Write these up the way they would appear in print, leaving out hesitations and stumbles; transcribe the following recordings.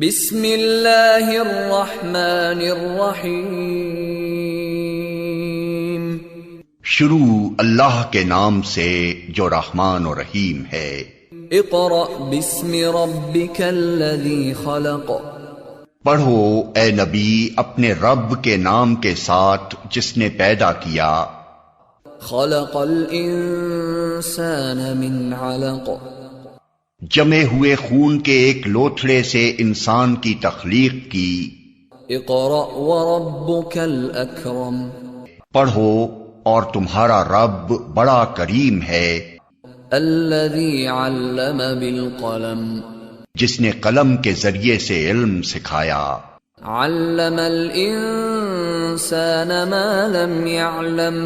बिस्मिल्लाहिर्रहमानिर्रहीम। शुरू अल्लाह के नाम से जो रहमान और रहीम है। इक़रा बिस्मि रब्बिकल्लज़ी खलक़। पढ़ो ए नबी अपने रब के नाम के साथ जिसने पैदा किया। खलक़ल इंसान मिन अलक़। जमे हुए खून के एक लोथड़े से इंसान की तख्लीक की। इक़रा व रब्बुकल अकरम। पढ़ो और तुम्हारा रब बड़ा करीम है। अल्लज़ी अल्लम बिल क़लम। जिसने कलम के जरिए से इल्म सिखाया। अल्लमल इंसान मा लम यअलम।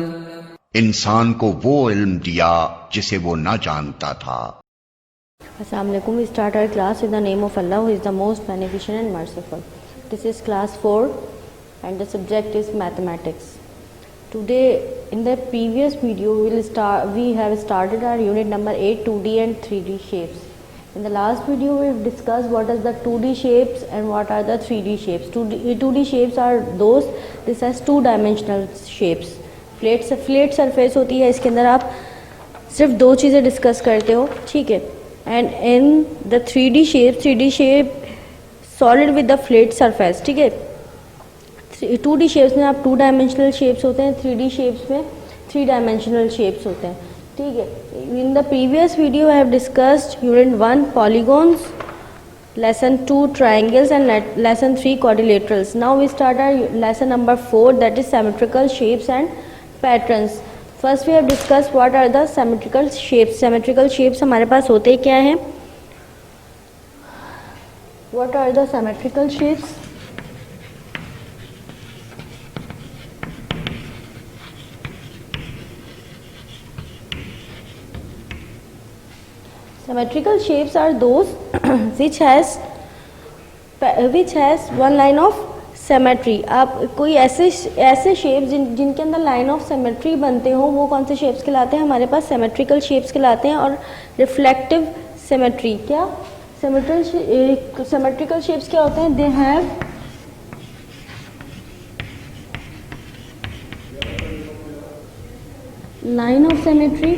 इंसान को वो इल्म दिया जिसे वो न जानता था। Assalamu alaikum. We start our class with the name of Allah, who is the most beneficent and merciful. This is class 4 and the subject is mathematics. Today in the previous video we have started our unit number 8, 2D and 3D shapes. In the last video we have discussed what is the 2D shapes and what are the 3D shapes. 2D shapes are those, this has two dimensional shapes. Flat surface होती है, इसके अंदर आप सिर्फ दो चीज़ें discuss करते हो, ठीक है. And in the 3D shape solid with the flat surface, ठीक है. 2D shapes में आप 2 dimensional shapes होते हैं, 3D shapes में 3 dimensional shapes होते हैं, ठीक है. In the previous video I have discussed unit 1 polygons, lesson 2 triangles and lesson 3 quadrilaterals. Now we start our lesson number 4, that is symmetrical shapes and patterns. First we have discussed what are the symmetrical shapes. Symmetrical shapes हमारे पास होते क्या हैं? What are the symmetrical shapes? Symmetrical shapes are those which has one line of symmetry. आप कोई ऐसे shapes जिनके अंदर line of symmetry बनते हो, वो कौन से शेप्स कहलाते हैं? हमारे पास सिमेट्रिकल शेप्स कहलाते हैं. और रिफ्लेक्टिव सिमेट्री, क्या सिमेट्रिकल शेप्स क्या होते हैं? They have line of symmetry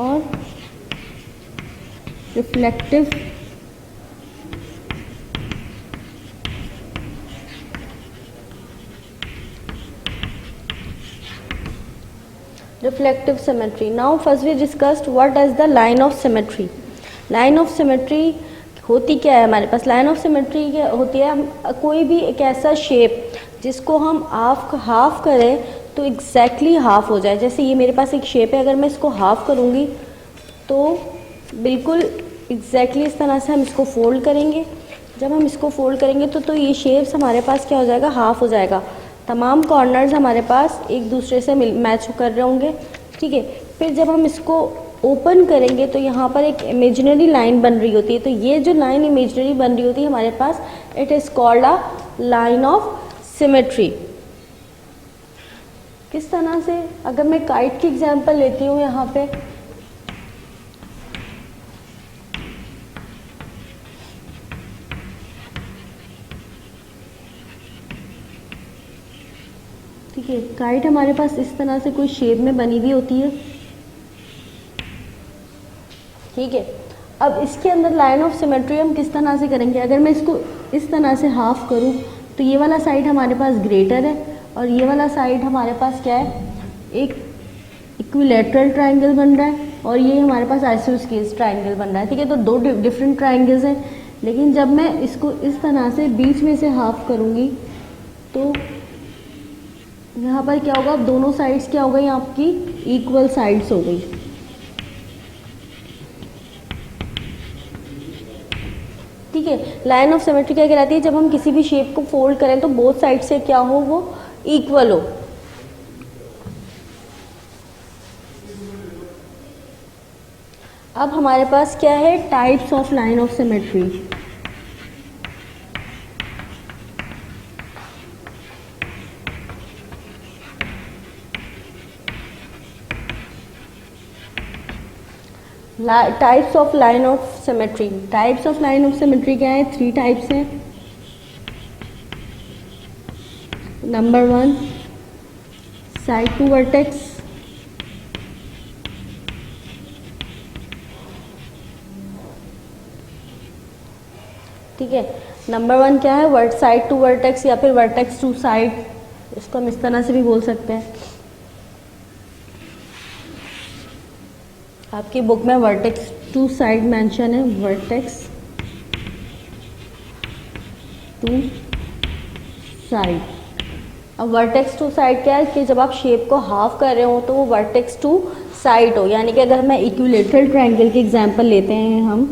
और reflective symmetry. Now first we discussed what is the line of symmetry. Line of symmetry होती क्या है हमारे पास? लाइन ऑफ सिमेट्री क्या होती है? कोई भी एक ऐसा शेप जिसको हम हाफ करें तो एग्जैक्टली हाफ हो जाए. जैसे ये मेरे पास एक शेप है, अगर मैं इसको हाफ करूँगी तो बिल्कुल एग्जैक्टली इस तरह से हम इसको फोल्ड करेंगे. जब हम इसको फोल्ड करेंगे तो ये शेप्स हमारे पास क्या हो जाएगा? हाफ हो जाएगा. तमाम कॉर्नर्स हमारे पास एक दूसरे से मैच कर रहे होंगे, ठीक है. फिर जब हम इसको ओपन करेंगे तो यहाँ पर एक इमेजिनरी लाइन बन रही होती है. तो ये जो लाइन इमेजिनरी बन रही होती है हमारे पास, it is called a line of symmetry. किस तरह से? अगर मैं काइट की एग्जांपल लेती हूँ यहाँ पे, ठीक है. काइट हमारे पास इस तरह से कोई शेप में बनी हुई होती है, ठीक है. अब इसके अंदर लाइन ऑफ सिमेट्री हम किस तरह से करेंगे? अगर मैं इसको इस तरह से हाफ करूं तो ये वाला साइड हमारे पास ग्रेटर है और ये वाला साइड हमारे पास क्या है? एक इक्विलैटरल ट्रायंगल बन रहा है और ये हमारे पास आइसोस्केल ट्रायंगल बन रहा है, ठीक है. तो दो डिफरेंट ट्रायंगल्स हैं. लेकिन जब मैं इसको इस तरह से बीच में से हाफ करूँगी तो यहाँ पर क्या होगा? दोनों साइड्स क्या हो गई? आपकी इक्वल साइड्स हो गई, ठीक है. लाइन ऑफ सिमेट्री क्या कहलाती है? जब हम किसी भी शेप को फोल्ड करें तो बोथ साइड से क्या हो? वो इक्वल हो. अब हमारे पास क्या है? Types of line of symmetry. Types of line of symmetry. Types of line of symmetry क्या है? 3 टाइप्स हैं। नंबर 1 साइड टू वर्टेक्स, ठीक है। नंबर 1 क्या है? साइड टू वर्टेक्स या फिर वर्टेक्स टू साइड, इसको हम इस तरह से भी बोल सकते हैं। आपकी बुक में वर्टेक्स टू साइड मेंशन है, वर्टेक्स टू साइड। अब वर्टेक्स टू साइड क्या है कि जब आप शेप को हाफ कर रहे हो तो वो वर्टेक्स टू साइड हो, यानी कि अगर मैं इक्विलेटरल ट्रायंगल की एग्जांपल लेते हैं हम,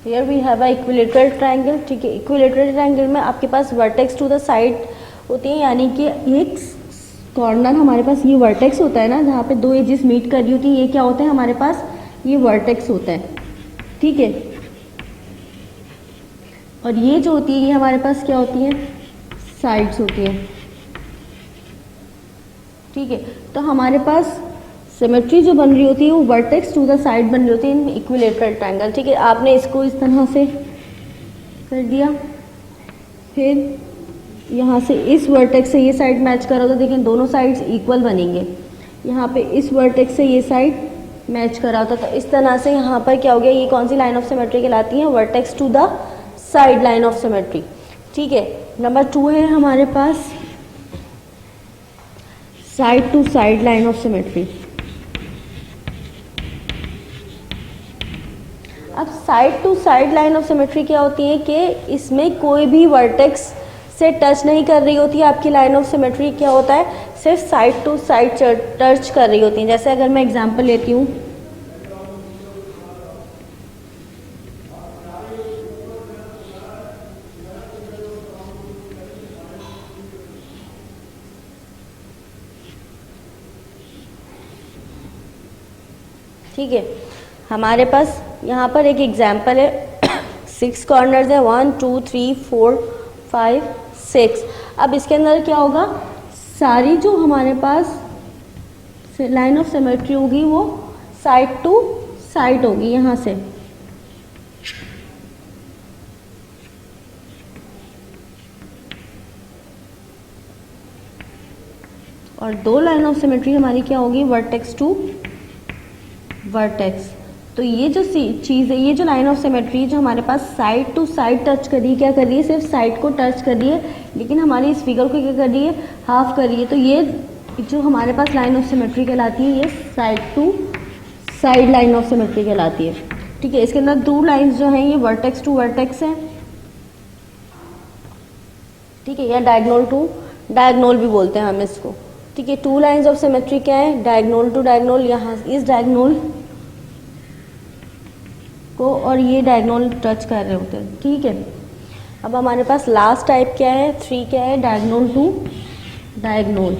here we have a equilateral triangle, ठीक है। इक्विलेटरल ट्रायंगल में आपके पास वर्टेक्स टू द साइड होती है, यानी कि एक कॉर्नर हमारे पास ये वर्टेक्स होता है ना, जहाँ पे 2 एजेस मीट कर रही होती है, ये क्या होता है हमारे पास? ये वर्टेक्स होता है, ठीक है। और ये जो होती है ये हमारे पास क्या होती है? साइड्स होती है, ठीक है। तो हमारे पास सिमेट्री जो बन रही होती है वो वर्टेक्स टू द साइड बन रही होती है इन इक्विलेटरल ट्रायंगल, ठीक है। आपने इसको इस तरह से कर दिया, फिर यहाँ से इस वर्टेक्स से ये साइड मैच करो तो देखें दोनों साइड्स इक्वल बनेंगे। यहाँ पे इस वर्टेक्स से ये साइड मैच करा होता, तो इस तरह से यहाँ पर क्या हो गया? ये कौन सी लाइन ऑफ सिमेट्री कहलाती है? Vertex to the side line of symmetry, ठीक है। नंबर 2 है हमारे पास side to side line of symmetry. अब side to side line of symmetry क्या होती है कि इसमें कोई भी वर्टेक्स से टच नहीं कर रही होती है आपकी लाइन ऑफ सिमेट्री। क्या होता है? सिर्फ साइड टू साइड टच कर रही होती है। जैसे अगर मैं एग्जांपल लेती हूँ, ठीक है, हमारे पास यहाँ पर एक एग्जाम्पल है 6 कॉर्नर्स है, 1 2 3 4 5 6। अब इसके अंदर क्या होगा? सारी जो हमारे पास लाइन ऑफ सिमेट्री होगी वो साइड टू साइड होगी यहाँ से, और 2 लाइन ऑफ सिमेट्री हमारी क्या होगी? Vertex to vertex. तो ये जो चीज़ है, ये जो लाइन ऑफ सिमेट्री जो हमारे पास साइड टू साइड टच कर रही है, क्या कर रही है? सिर्फ साइड को टच कर रही है, लेकिन हमारी इस फिगर को क्या कर रही है? हाफ कर रही है। तो ये जो हमारे पास लाइन ऑफ सिमेट्री कहलाती है, ये side to side line of symmetry कहलाती है, ठीक है। इसके अंदर 2 लाइन्स जो हैं ये वर्टेक्स टू वर्टेक्स है, ठीक है, या डायगोनल टू डायगोनल भी बोलते हैं हम इसको, ठीक है। 2 लाइन्स ऑफ सिमेट्री क्या है? डायगोनल टू डायगोनल, यहाँ इस डायगोनल को और ये डायगोनल टच कर रहे होते हैं, ठीक है। अब हमारे पास लास्ट टाइप क्या है? 3 क्या है? डायगोनल टू डायगोनल,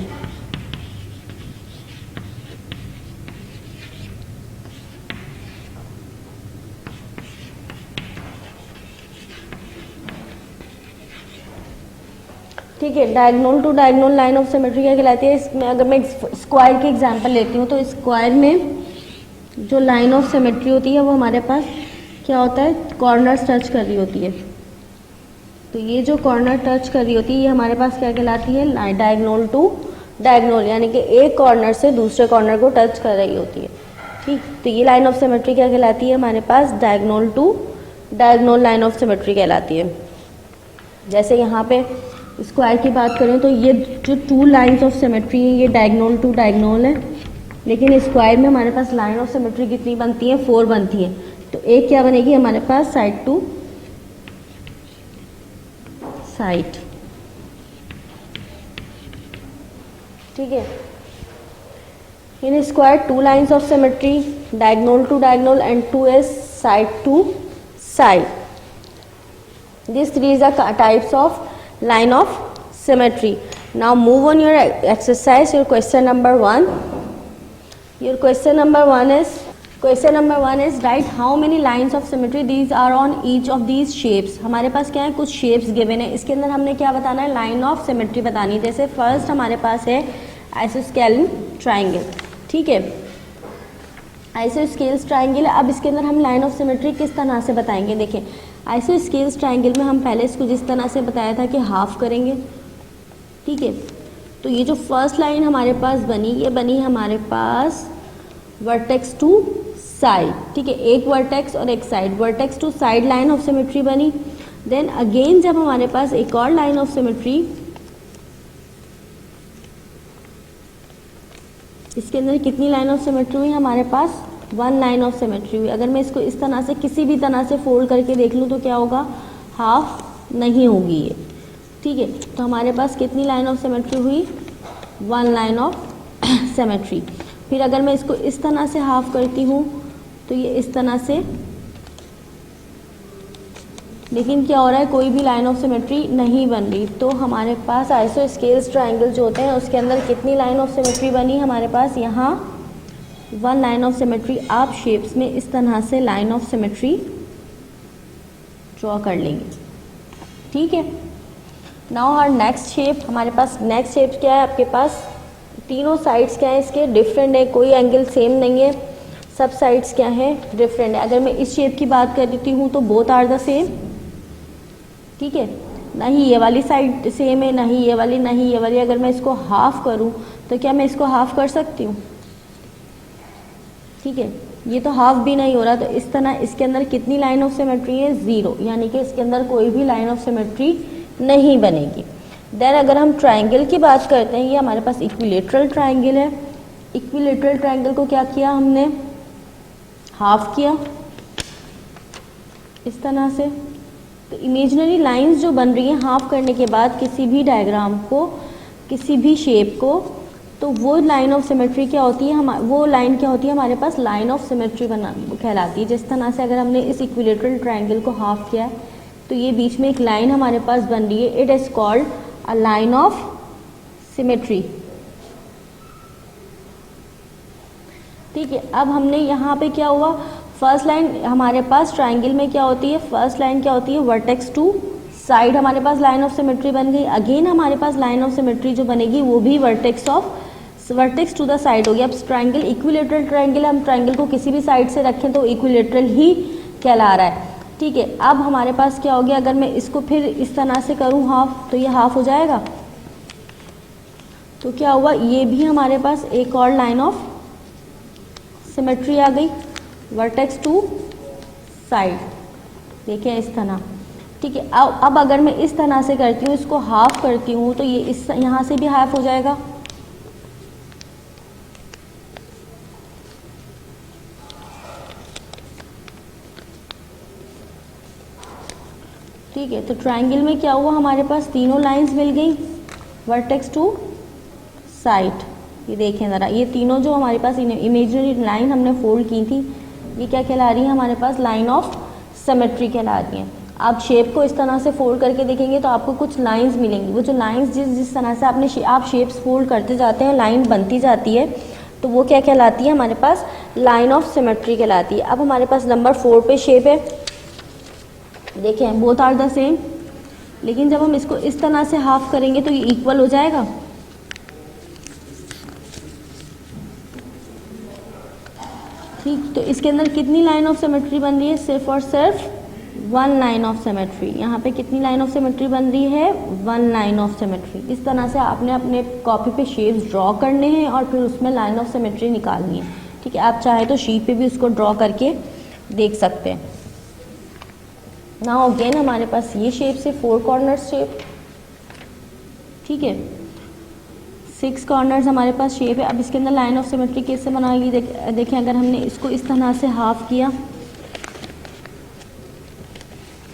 ठीक है। Diagonal to diagonal line of symmetry क्या कहलाती है? इसमें अगर मैं स्क्वायर की एग्जांपल लेती हूँ तो स्क्वायर में जो लाइन ऑफ सिमेट्री होती है वो हमारे पास क्या होता है? कॉर्नर्स टच कर रही होती है। तो ये जो कॉर्नर टच कर रही होती है ये हमारे पास क्या कहलाती है? डायगोनल टू डायगोनल, यानी कि एक कॉर्नर से दूसरे कॉर्नर को टच कर रही होती है, ठीक। तो ये लाइन ऑफ सिमेट्री क्या कहलाती है? हमारे पास diagonal to diagonal line of symmetry कहलाती है। जैसे यहाँ पे स्क्वायर की बात करें तो ये जो 2 लाइन्स ऑफ सिमेट्री है ये डायगोनल टू डायगोनल है, लेकिन स्क्वायर में हमारे पास लाइन ऑफ सिमेट्री कितनी बनती है? 4 बनती है। तो एक क्या बनेगी हमारे पास? साइड टू साइड, ठीक है। In square 2 lines of symmetry, diagonal to diagonal and 2 is side to side. These 3 are types of line of symmetry. Now move on your exercise, your question number 1. Your question number 1 is question number 1 is right how many lines of symmetry these are on each of these shapes. हमारे पास क्या है, कुछ shapes given है, इसके अंदर हमने क्या बताना है, लाइन ऑफ सिमेट्री बतानी है। जैसे फर्स्ट हमारे पास है आइसोस्केलेस ट्राइंगल, ठीक है, आइसोस्केलेस ट्राइंगल। अब इसके अंदर हम लाइन ऑफ सिमेट्री किस तरह से बताएंगे, देखें आइसोस्केलेस ट्राइंगल में हम पहले इसको जिस तरह से बताया था कि हाफ करेंगे, ठीक है। तो ये जो फर्स्ट लाइन हमारे पास बनी, ये बनी हमारे पास वर्टेक्स टू साइड, ठीक है, एक वर्टेक्स और एक side, vertex to side line of symmetry बनी। देन अगेन जब हमारे पास एक और लाइन ऑफ सिमेट्री, इसके अंदर कितनी लाइन ऑफ सिमेट्री हुई हमारे पास, 1 लाइन ऑफ सिमेट्री हुई। अगर मैं इसको इस तरह से किसी भी तरह से फोल्ड करके देख लूँ तो क्या होगा, हाफ नहीं होगी ये, ठीक है। तो हमारे पास कितनी लाइन ऑफ सिमेट्री हुई, 1 लाइन ऑफ सिमेट्री। फिर अगर मैं इसको इस तरह से हाफ करती हूँ तो ये इस तरह से, लेकिन क्या हो रहा है, कोई भी लाइन ऑफ सिमेट्री नहीं बन रही। तो हमारे पास आइसोस्केलेस ट्राइंगल जो होते हैं उसके अंदर कितनी लाइन ऑफ सिमेट्री बनी हमारे पास, यहाँ 1 लाइन ऑफ सिमेट्री। आप शेप्स में इस तरह से लाइन ऑफ सिमेट्री ड्रॉ कर लेंगे, ठीक है। नाउ आवर नेक्स्ट शेप, हमारे पास नेक्स्ट शेप क्या है, आपके पास तीनों साइड्स क्या है इसके, डिफरेंट है, कोई एंगल सेम नहीं है, सब साइड्स क्या है, डिफरेंट है। अगर मैं इस शेप की बात कर देती हूँ तो बोथ आर द सेम, ठीक है, नहीं ये वाली साइड सेम है, नहीं ये वाली, नहीं ये वाली। अगर मैं इसको हाफ करूँ तो क्या मैं इसको हाफ कर सकती हूँ, ठीक है, ये तो हाफ भी नहीं हो रहा। तो इस तरह इसके अंदर कितनी लाइन ऑफ सिमेट्री है, 0, यानी कि इसके अंदर कोई भी लाइन ऑफ सिमेट्री नहीं बनेगी। देन अगर हम ट्राइंगल की बात करते हैं, ये हमारे पास इक्विलेटरल ट्राइंगल है। इक्विलेटरल ट्राइंगल को क्या किया हमने, हाफ किया इस तरह से। तो इमेजिनरी लाइंस जो बन रही हैं हाफ करने के बाद किसी भी डायग्राम को, किसी भी शेप को, तो वो लाइन ऑफ सिमेट्री क्या होती है, वो लाइन क्या होती है हमारे पास, लाइन ऑफ सिमेट्री बना कहलाती है। जिस तरह से अगर हमने इस इक्विलेटरल ट्राइंगल को हाफ किया है तो ये बीच में एक लाइन हमारे पास बन रही है, it is called a line of symmetry, ठीक है। अब हमने यहाँ पे क्या हुआ, फर्स्ट लाइन हमारे पास ट्राइंगल में क्या होती है, फर्स्ट लाइन क्या होती है, वर्टेक्स टू साइड हमारे पास लाइन ऑफ सिमेट्री बन गई। अगेन हमारे पास लाइन ऑफ सिमेट्री जो बनेगी वो भी वर्टेक्स टू द साइड होगी। अब ट्राइंगल इक्विलेटरल ट्राइंगल, हम ट्राइंगल को किसी भी साइड से रखें तो इक्विलेटरल ही कहला रहा है, ठीक है। अब हमारे पास क्या हो गया, अगर मैं इसको फिर इस तरह से करूँ हाफ, तो ये हाफ हो जाएगा। तो क्या हुआ, ये भी हमारे पास एक और लाइन ऑफ सिमेट्री आ गई, वर्टेक्स टू साइड, देखिए इस तरह, ठीक है। अब अगर मैं इस तरह से करती हूँ, इसको हाफ करती हूँ, तो ये इस यहाँ से भी हाफ हो जाएगा, ठीक है। तो ट्राइंगल में क्या हुआ, हमारे पास तीनों लाइंस मिल गई, वर्टेक्स टू साइड। ये देखें ज़रा, ये तीनों जो हमारे पास इमेजिनरी लाइन हमने फोल्ड की थी, ये क्या कहला रही है हमारे पास, लाइन ऑफ सिमेट्री कहला रही हैं। आप शेप को इस तरह से फोल्ड करके देखेंगे तो आपको कुछ लाइंस मिलेंगी। वो जो लाइंस जिस तरह से आप शेप्स फोल्ड करते जाते हैं, लाइन बनती जाती है, तो वो क्या कहलाती है हमारे पास, लाइन ऑफ सिमेट्री कहलाती है। अब हमारे पास नंबर 4 पे शेप है, देखें बोथ आर द सेम, लेकिन जब हम इसको इस तरह से हाफ करेंगे तो ये इक्वल हो जाएगा, ठीक। तो इसके अंदर कितनी लाइन ऑफ सिमेट्री बन रही है, सिर्फ और सिर्फ 1 लाइन ऑफ सिमेट्री। यहाँ पे कितनी लाइन ऑफ सिमेट्री बन रही है, 1 लाइन ऑफ सिमेट्री। इस तरह से आपने अपने कॉपी पे शेप्स ड्रॉ करने हैं और फिर उसमें लाइन ऑफ सिमेट्री निकालनी है, ठीक है। आप चाहे तो शीट पे भी उसको ड्रॉ करके देख सकते हैं। नाउ अगेन हमारे पास ये शेप से 4 कॉर्नर शेप, ठीक है, 6 कॉर्नर्स हमारे पास शेप है। अब इसके अंदर लाइन ऑफ सिमेट्री कैसे बनाएगी, देखें अगर हमने इसको इस तरह से हाफ किया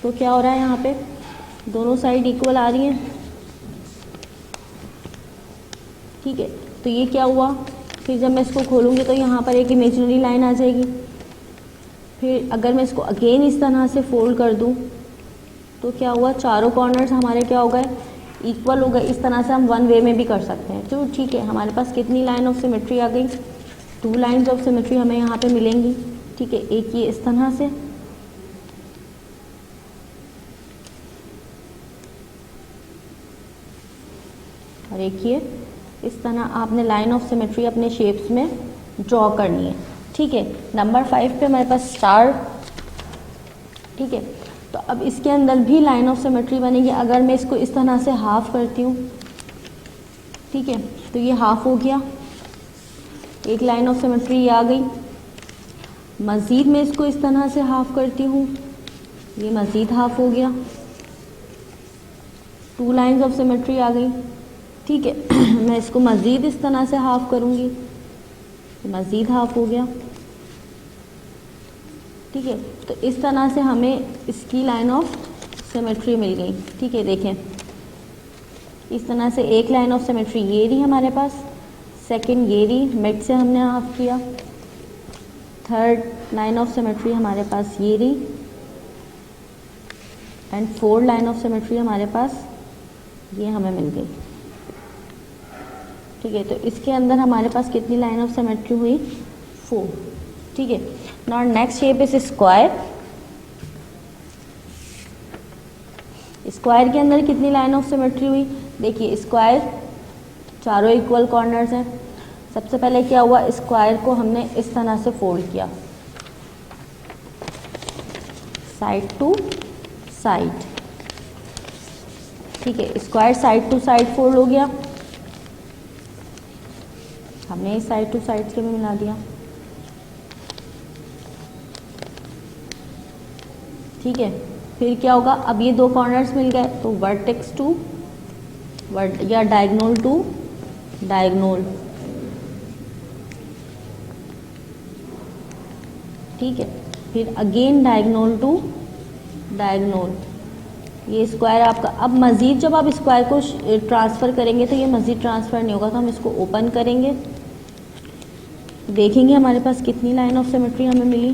तो क्या हो रहा है, यहाँ पे दोनों साइड इक्वल आ रही हैं, ठीक है। तो ये क्या हुआ, फिर जब मैं इसको खोलूँगी तो यहाँ पर एक इमेजिनरी लाइन आ जाएगी। फिर अगर मैं इसको अगेन इस तरह से फोल्ड कर दूँ तो क्या हुआ, चारों कॉर्नर्स हमारे क्या हो गए, इक्वल हो गए। इस तरह से हम 1 वे में भी कर सकते हैं, तो ठीक है। हमारे पास कितनी लाइन ऑफ सिमेट्री आ गई, 2 लाइन्स ऑफ सिमेट्री हमें यहाँ पे मिलेंगी, ठीक है, एक ये इस तरह से, और एक ये इस तरह आपने लाइन ऑफ सिमेट्री अपने शेप्स में ड्रॉ करनी है। ठीक है, नंबर 5 पे हमारे पास स्टार। ठीक है, तो अब इसके अंदर भी लाइन ऑफ सिमेट्री बनेगी। अगर मैं इसको इस तरह से हाफ करती हूँ, ठीक है, तो ये हाफ हो गया, एक लाइन ऑफ सिमेट्री आ गई। मज़ीद मैं इसको इस तरह से हाफ करती हूँ, ये मज़ीद हाफ हो गया, 2 लाइन्स ऑफ सिमेट्री आ गई। ठीक है, मैं इसको मज़ीद इस तरह से हाफ करूँगी, मज़ीद हाफ हो गया। ठीक है, तो इस तरह से हमें इसकी लाइन ऑफ सिमेट्री मिल गई। ठीक है, देखें इस तरह से एक लाइन ऑफ सिमेट्री ये रही हमारे पास, सेकंड ये रही, मिड से हमने हाफ किया, थर्ड लाइन ऑफ सिमेट्री हमारे पास ये रही, and fourth line of symmetry हमारे पास ये हमें मिल गई। ठीक है, तो इसके अंदर हमारे पास कितनी लाइन ऑफ सिमेट्री हुई? 4। ठीक है, now next shape is square. Square के अंदर कितनी लाइन ऑफ सिमेट्री हुई? देखिए स्क्वायर चारों इक्वल कॉर्नर्स हैं। सबसे पहले क्या हुआ, स्क्वायर को हमने इस तरह से फोल्ड किया, साइड टू साइड। ठीक है, square side to side fold हो गया, हमने इस साइड टू साइड के में मिला दिया। ठीक है, फिर क्या होगा, अब ये 2 कॉर्नर्स मिल गए, तो वर्टेक्स टू या डायगोनल टू डायगोनल। ठीक है, फिर अगेन डायगोनल टू डायगोनल। ये स्क्वायर आपका, अब मज़ीद जब आप स्क्वायर को ट्रांसफ़र करेंगे तो ये मज़ीद ट्रांसफ़र नहीं होगा, तो हम इसको ओपन करेंगे, देखेंगे हमारे पास कितनी लाइन ऑफ सिमेट्री हमें मिली।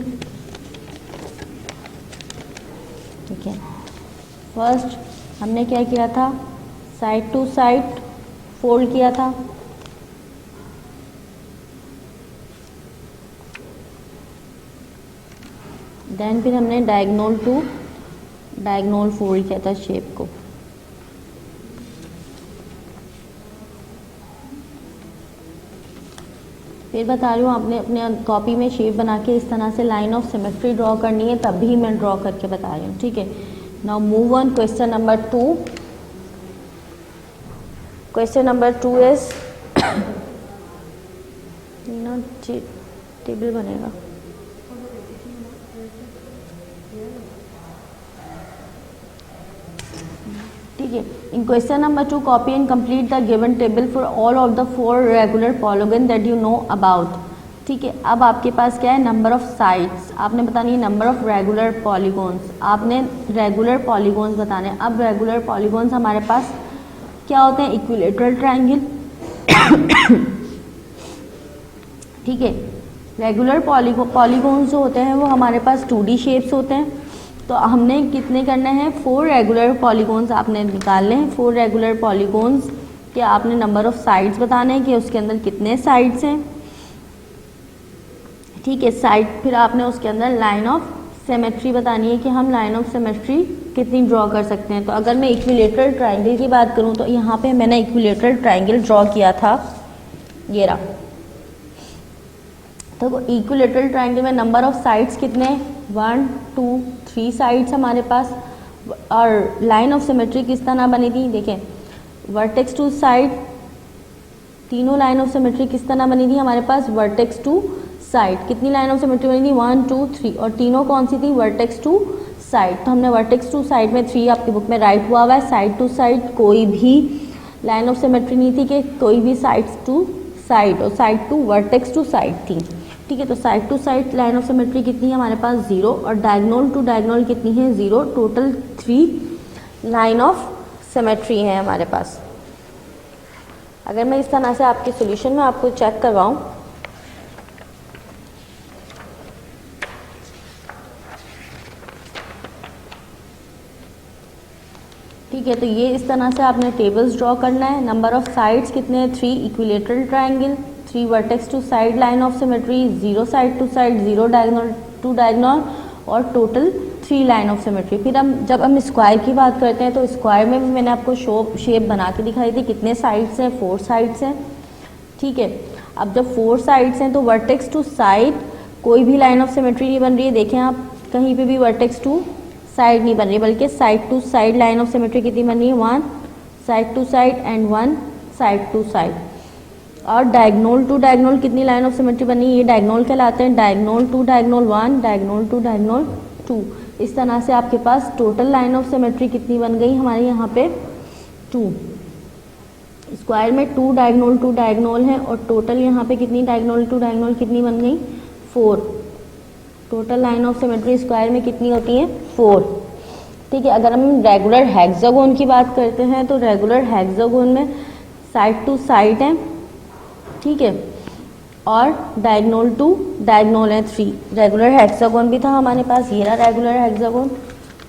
ठीक है, फर्स्ट हमने क्या किया था, साइड टू साइड फोल्ड किया था, देन फिर हमने डायगोनल टू डायगोनल फोल्ड किया था शेप को। फिर बता रही हूँ आपने अपने कॉपी में शेप बना के इस तरह से लाइन ऑफ सिमेट्री ड्रॉ करनी है, तब भी मैं ड्रॉ करके बता रही हूँ। ठीक है, now move on question number 2। Question number 2 is ना टेबल बनेगा। ठीक है, in question number 2 copy and complete the given table for all of the 4 regular polygon that you know about. ठीक है, अब आपके पास क्या है, नंबर ऑफ साइड्स आपने बतानी है, नंबर ऑफ रेगुलर पॉलीगॉन्स आपने रेगुलर पॉलीगॉन्स बताने हैं। अब रेगुलर पॉलीगॉन्स हमारे पास क्या होते हैं, इक्विलेटरल ट्रायंगल। ठीक है, रेगुलर पॉलीगॉन्स जो होते हैं वो हमारे पास 2D शेप्स होते हैं। तो हमने कितने करने हैं, 4 रेगुलर पॉलीगॉन्स आपने निकालने हैं। 4 रेगुलर पॉलीगॉन्स के आपने नंबर ऑफ साइड्स बताने हैं कि उसके अंदर कितने साइड्स हैं। ठीक है, साइड फिर आपने उसके अंदर लाइन ऑफ सिमेट्री बतानी है कि हम लाइन ऑफ सिमेट्री कितनी ड्रॉ कर सकते हैं। तो अगर मैं इक्विलेटरल ट्रायंगल की बात करूं तो यहाँ पे मैंने इक्विलेटरल ट्रायंगल ड्रॉ किया था, ये रहा। तो इक्विलेटरल ट्रायंगल में नंबर ऑफ साइड्स कितने, 1 2 3 साइड्स हमारे पास। और लाइन ऑफ सिमेट्री किस तरह बनी थी, देखें वर्टेक्स टू साइड, तीनों लाइन ऑफ सिमेट्री किस तरह बनी थी हमारे पास, वर्टेक्स टू साइड। कितनी लाइन ऑफ सिमेट्री बनी थी, 1 2 3, और तीनों कौन सी थी, वर्टेक्स टू साइड। तो हमने वर्टेक्स टू साइड में 3 आपकी बुक में राइट हुआ है। साइड टू साइड कोई भी लाइन ऑफ सिमेट्री नहीं थी कि कोई भी साइड टू साइड, और side to vertex to side थी। ठीक है, तो side to side line of symmetry कितनी है हमारे पास, 0, और डायगोनल टू डायगोनल कितनी है, 0। टोटल 3 लाइन ऑफ सिमेट्री है हमारे पास। अगर मैं इस तरह से आपके सॉल्यूशन में आपको चेक करवाऊं, ठीक है, तो ये इस तरह से आपने टेबल्स ड्रॉ करना है। नंबर ऑफ साइड्स कितने हैं, 3 equilateral triangle, 3 vertex to side line of symmetry, 0 side to side, 0 diagonal 2 diagonal और टोटल 3 लाइन ऑफ सिमेट्री। फिर जब हम स्क्वायर की बात करते हैं तो स्क्वायर में भी मैंने आपको शेप बना के दिखाई थी। कितने साइड्स हैं? 4 साइड्स हैं, ठीक है। अब जब 4 साइड्स हैं तो वर्टेक्स टू साइड कोई भी लाइन ऑफ सिमेट्री नहीं बन रही है। देखें आप, कहीं पे भी वर्टेक्स टू साइड नहीं बन रही, बल्कि side to side line of symmetry कितनी बन रही है? 1 side to side and 1 side to side. और डायगोनल टू डायगोनल कितनी लाइन ऑफ सिमेट्री बनी? ये डायगोनल कहलाते हैं। Diagonal to diagonal 1, diagonal to diagonal 2। इस तरह से आपके पास टोटल लाइन ऑफ सिमेट्री कितनी बन गई हमारे यहाँ पे? 2। स्क्वायर में 2 डायगोनल है और टोटल यहाँ पे कितनी डायगोनल टू डायगोनल कितनी बन गई? 4। Total line of symmetry square में कितनी होती है? 4, ठीक है। अगर हम रेगुलर हेक्सागोन की बात करते हैं तो रेगुलर हेक्सागोन में साइड टू साइड है, ठीक है, और डायगोनल टू डायगोनल है 3। रेगुलर हेक्सागोन भी था हमारे पास, ये रहा रेगुलर हेक्सागोन,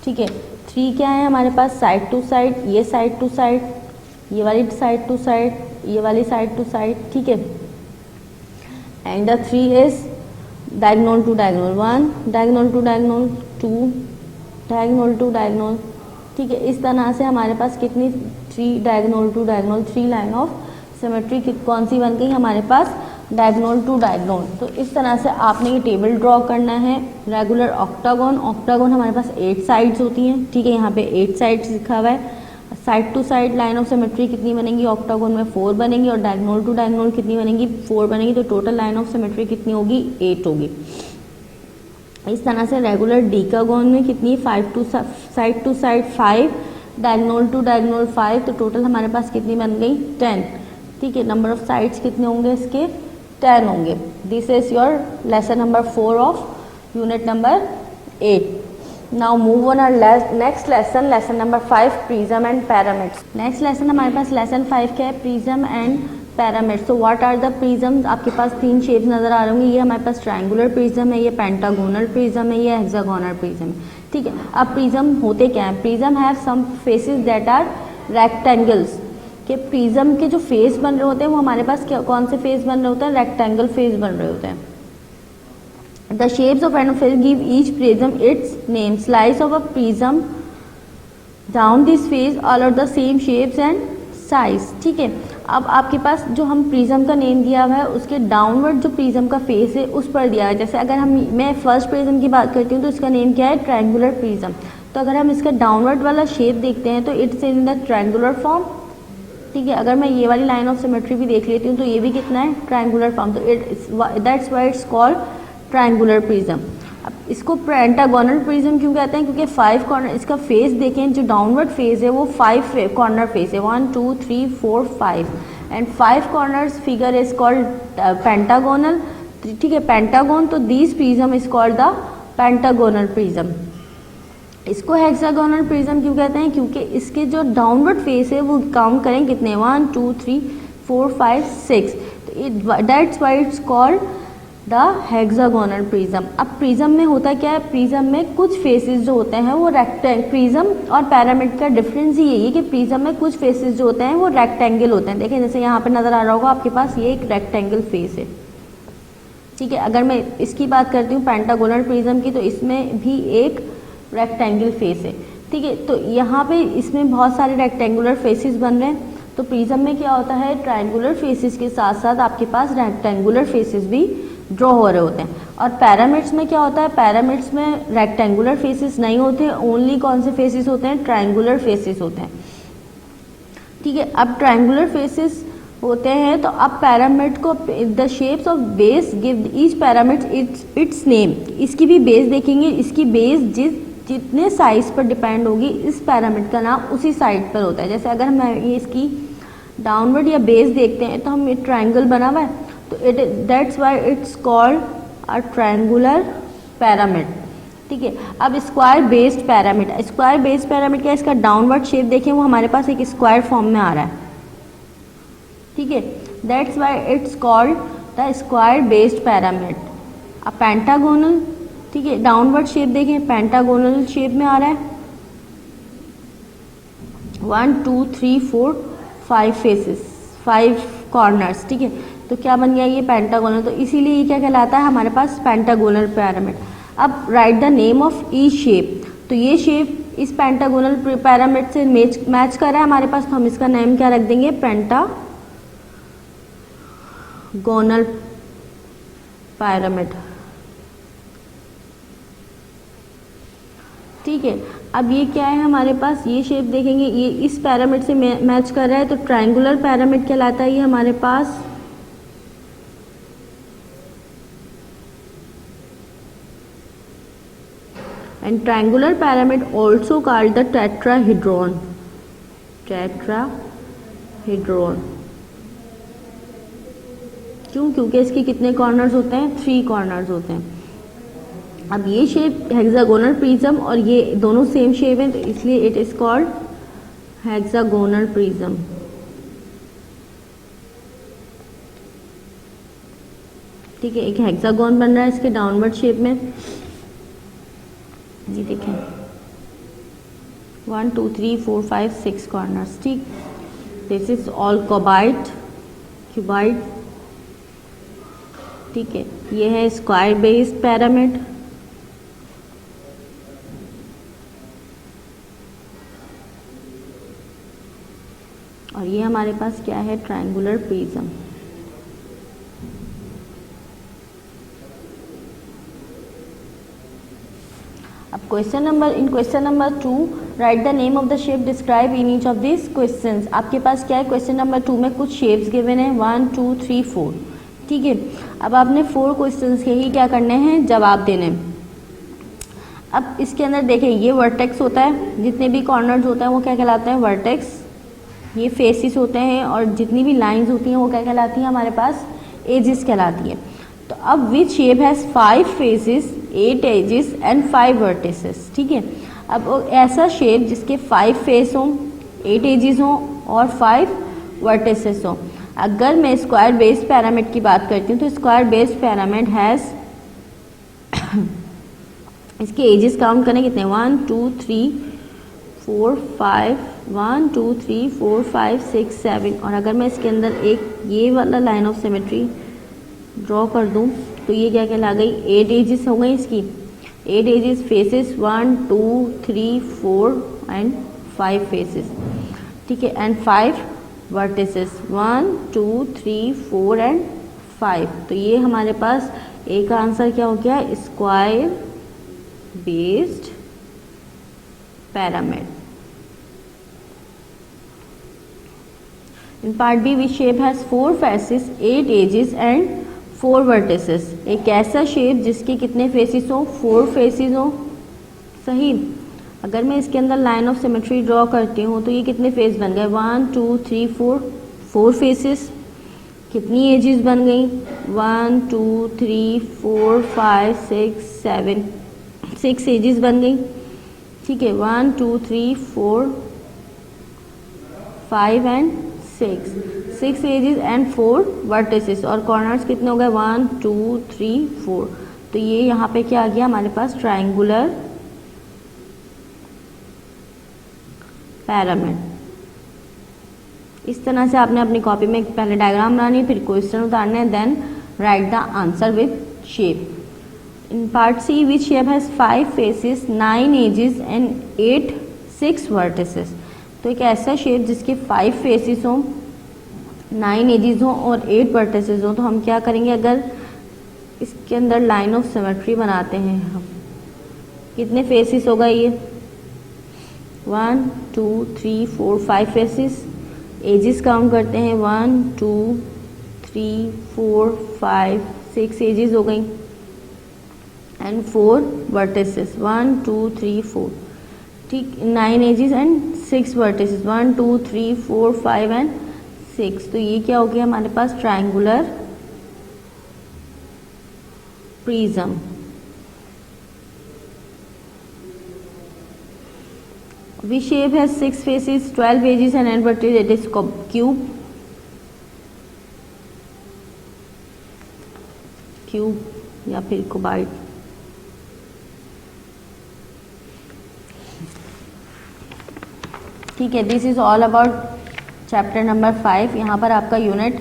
ठीक है। 3 क्या है हमारे पास? साइड टू साइड, ये साइड टू साइड, ये वाली साइड टू साइड, ये वाली साइड टू साइड, ठीक है। And the 3 is diagonal to diagonal 1, diagonal to diagonal 2, diagonal to diagonal, ठीक है। इस तरह से हमारे पास कितनी 3 diagonal to diagonal 3 line of symmetry कौन सी बन गई हमारे पास? Diagonal to diagonal. तो इस तरह से आपने ये टेबल ड्रॉ करना है। रेगुलर ऑक्टागोन, ऑक्टागोन हमारे पास 8 साइड्स होती हैं, ठीक है। यहाँ पे 8 साइड्स लिखा हुआ है। Side to side line of symmetry कितनी बनेंगी? ऑक्टागोन में 4 बनेंगी और डायगोनल टू डायगोनल कितनी बनेंगी? 4 बनेगी। तो टोटल लाइन ऑफ सिमेट्री कितनी होगी? 8 होगी। इस तरह से रेगुलर डीकागोन में कितनी? 5 to side to side 5, diagonal to diagonal 5, तो टोटल हमारे पास कितनी बन गई? 10, ठीक है। नंबर ऑफ साइड्स कितने होंगे इसके? 10 होंगे। This is your lesson number 4 of unit number 8। Now move on our next lesson, lesson number 5, prism and pyramids. Next lesson हमारे पास लेसन 5 क्या है? Prism and pyramids. तो व्हाट आर द प्रिज्म? आपके पास 3 शेप्स नजर आ रहे होंगे। ये हमारे पास ट्रायंगुलर प्रिज्म है, ये पेंटागोनल प्रिज्म है, ये हेक्सागोनल प्रिज्म है, ठीक है। अब प्रिज्म होते क्या है? Prism have some faces that are rectangles. कि प्रिज्म के जो फेस बन रहे होते हैं वो हमारे पास कौन से फेस बन रहे होते हैं? रेक्टेंगल फेस बन रहे होते हैं। The shapes of an face give each prism its name. Slice of a prism down this face all are the same shapes and size, ठीक है। अब आपके पास जो हम प्रिज्म का नेम दिया हुआ है उसके डाउनवर्ड जो प्रिज्म का फेस है उस पर दिया है। जैसे अगर मैं फर्स्ट प्रिज्म की बात करती हूँ तो इसका नेम क्या है? Triangular prism. तो अगर हम इसका डाउनवर्ड वाला शेप देखते हैं तो it's in the triangular form, ठीक है। अगर मैं ये वाली लाइन ऑफ सिमेट्री भी देख लेती हूँ तो ये भी कितना है? Triangular form. तो that's why it's called triangular prism. अब इसको पेंटागोनल प्रिज्म क्यों कहते हैं? क्योंकि 5 कॉर्नर, इसका फेस देखें, जो डाउनवर्ड फेस है वो 5 कॉर्नर फेस है, 1 2 3 4 5 and 5 corners figure is called pentagonal, ठीक है, पेंटागोन। तो this prism is called the pentagonal prism. इसको हेक्सागोनल प्रिज्म क्यों कहते हैं? क्योंकि इसके जो डाउनवर्ड फेस है वो काउंट करें कितने? 1 2 3 4 5 6। तो that's why it's called the hexagonal prism. अब प्रिज्म में होता क्या है? प्रिज्म में कुछ फेसेस जो होते हैं वो प्रिज्म और पैरामिड का डिफरेंस ही यही है कि प्रिज्म में कुछ फेसेस जो होते हैं वो रेक्टेंगल होते हैं। देखें जैसे यहाँ पे नजर आ रहा होगा आपके पास, ये एक रेक्टेंगल फेस है, ठीक है। अगर मैं इसकी बात करती हूँ पेंटागोनल प्रिज्म की, तो इसमें भी एक रेक्टेंगल फेस है, ठीक है। तो यहाँ पे इसमें बहुत सारे रेक्टेंगुलर फेसेस बन रहे हैं। तो प्रिज्म में क्या होता है? ट्रायंगुलर फेसेस के साथ साथ आपके पास रेक्टेंगुलर फेसेस भी ड्रॉ हो रहे होते हैं। और पैरामिड्स में क्या होता है? पैरामिड्स में रेक्टेंगुलर फेसेस नहीं होते, ओनली कौन से फेसेस होते हैं? ट्रायंगुलर फेसेस होते हैं, ठीक है। अब ट्रायंगुलर फेसेस होते हैं तो अब पैरामिड को the shapes of base give each pyramid it's name. इसकी भी बेस देखेंगे, इसकी बेस जितने साइज पर डिपेंड होगी इस पैरामिड का नाम उसी साइड पर होता है। जैसे अगर हम ये इसकी डाउनवर्ड या बेस देखते हैं तो हम ये ट्रायंगल बना हुआ है, तो that's why it's called a triangular pyramid, ठीक है। अब square based pyramid, square based pyramid क्या है? इसका डाउनवर्ड शेप देखें वो हमारे पास एक स्क्वायर फॉर्म में आ रहा है, ठीक है। That's why it's called the square based pyramid. अब पेंटागोनल, ठीक है, डाउनवर्ड शेप देखें पेंटागोनल शेप में आ रहा है, 1 2 3 4 5 फेसेस, 5 कॉर्नर्स, ठीक है। तो क्या बन गया? ये पेंटागोनल। तो इसीलिए ये क्या कहलाता है हमारे पास? Pentagonal pyramid. अब write the name of each shape, तो ये शेप इस पेंटागोनल पिरामिड से मैच कर रहा है हमारे पास, तो हम इसका नेम क्या रख देंगे, पेंटागोनल पिरामिड। ठीक है, अब ये क्या है हमारे पास, ये शेप देखेंगे ये इस पिरामिड से मैच कर रहा है, तो ट्रायंगुलर पिरामिड कहलाता है ये हमारे पास। And triangular pyramid also called the tetrahedron. Tetrahedron क्यों, क्योंकि इसके कितने कॉर्नर्स होते हैं, 3 कॉर्नर्स होते हैं। अब ये शेप हेक्सागोनल प्रिज्म और ये दोनों सेम शेप है, तो इसलिए it is called hexagonal prism. ठीक है, एक हेक्सागोन बन रहा है इसके डाउनवर्ड शेप में, ये देखें 1 2 3 4 5 6 कॉर्नर्स। ठीक, दिस इज ऑल क्यूबाइड। ठीक है, ये है स्क्वायर बेस्ड पिरामिड। और ये हमारे पास क्या है, ट्रायंगुलर प्रिज्म। अब question number 2, right the name of the shape describe in each of this questions. आपके पास क्या है, क्वेश्चन नंबर 2 में कुछ शेप्स गिवन है 1 2 3 4। ठीक है, अब आपने 4 क्वेश्चंस के ही क्या करने हैं, जवाब देने। अब इसके अंदर देखें, ये वर्टेक्स होता है, जितने भी कॉर्नर्स होते हैं वो क्या कहलाते हैं, वर्टेक्स। ये फेसिस होते हैं, और जितनी भी लाइंस होती हैं वो क्या कहलाती हैं, हमारे पास एजेस कहलाती है। तो अब which shape has 5 faces 8 edges and 5 vertices. ठीक है, अब ऐसा शेप जिसके 5 फेस हों, 8 एजेस हों और 5 वर्टिसेस हों। अगर मैं स्क्वायर बेस्ड पिरामिड की बात करती हूँ, तो स्क्वायर बेस्ड पिरामिड हैज़ इसके एजेस काउंट करें कितने, 1 2 3 4 5 1 2 3 4 5 6 7। और अगर मैं इसके अंदर एक ये वाला लाइन ऑफ सिमेट्री ड्रॉ कर दूं, तो ये क्या कहला गई, 8 एजेस हो गई इसकी। 8 एजेस फेसेस 1 2 3 4 एंड 5 फेसेस। ठीक है, एंड 5 वर्टिसेस 1 2 3 4 एंड 5। तो ये हमारे पास एक आंसर क्या हो गया, square based pyramid. In part B, which shape has 4 faces, 8 edges and 4 vertices। एक ऐसा शेप जिसके कितने फेसिस हो, 4 फेसिस हो। सही, अगर मैं इसके अंदर लाइन ऑफ सिमेट्री ड्रॉ करती हूँ, तो ये कितने फेस बन गए, 1 2 3 4 फेसिस। कितनी एजेस बन गई, 1 2 3 4 5 6 7 6 एजेस बन गई। ठीक है, 1 2 3 4 5 एंड 6 एजेस एंड 4 वर्टिसेस। और कॉर्नर्स कितने हो गए, 1 2 3 4। तो ये यहाँ पे क्या आ गया हमारे पास, ट्रायंगुलर पिरामिड। इस तरह से आपने अपनी कॉपी में पहले डायग्राम बनानी है, फिर क्वेश्चन उतारने हैं, then write the answer with shape. In part c, which shape has 5 faces 9 edges and 6 vertices. तो एक ऐसा शेप जिसके 5 फेसेस हों, 9 एजेस हों और 8 वर्टिसेस हों। तो हम क्या करेंगे, अगर इसके अंदर लाइन ऑफ सिमेट्री बनाते हैं हम, कितने फेसेस होगा ये, 1 2 3 4 5 फेसेस। एजेस काउंट करते हैं, 1 2 3 4 5 6 एजेस हो गई एंड 4 वर्टिसेस 1 2 3 4। ठीक, 9 एजेस एंड 6 वर्टिसेस 1 2 3 4 5 एंड 6। तो ये क्या हो गया हमारे पास, triangular prism. Which shape has 6 faces, 12 edges and 8 vertices? It is cube. Cube या फिर क्यूबाइड। ठीक है, this is all about chapter number 5। यहाँ पर आपका यूनिट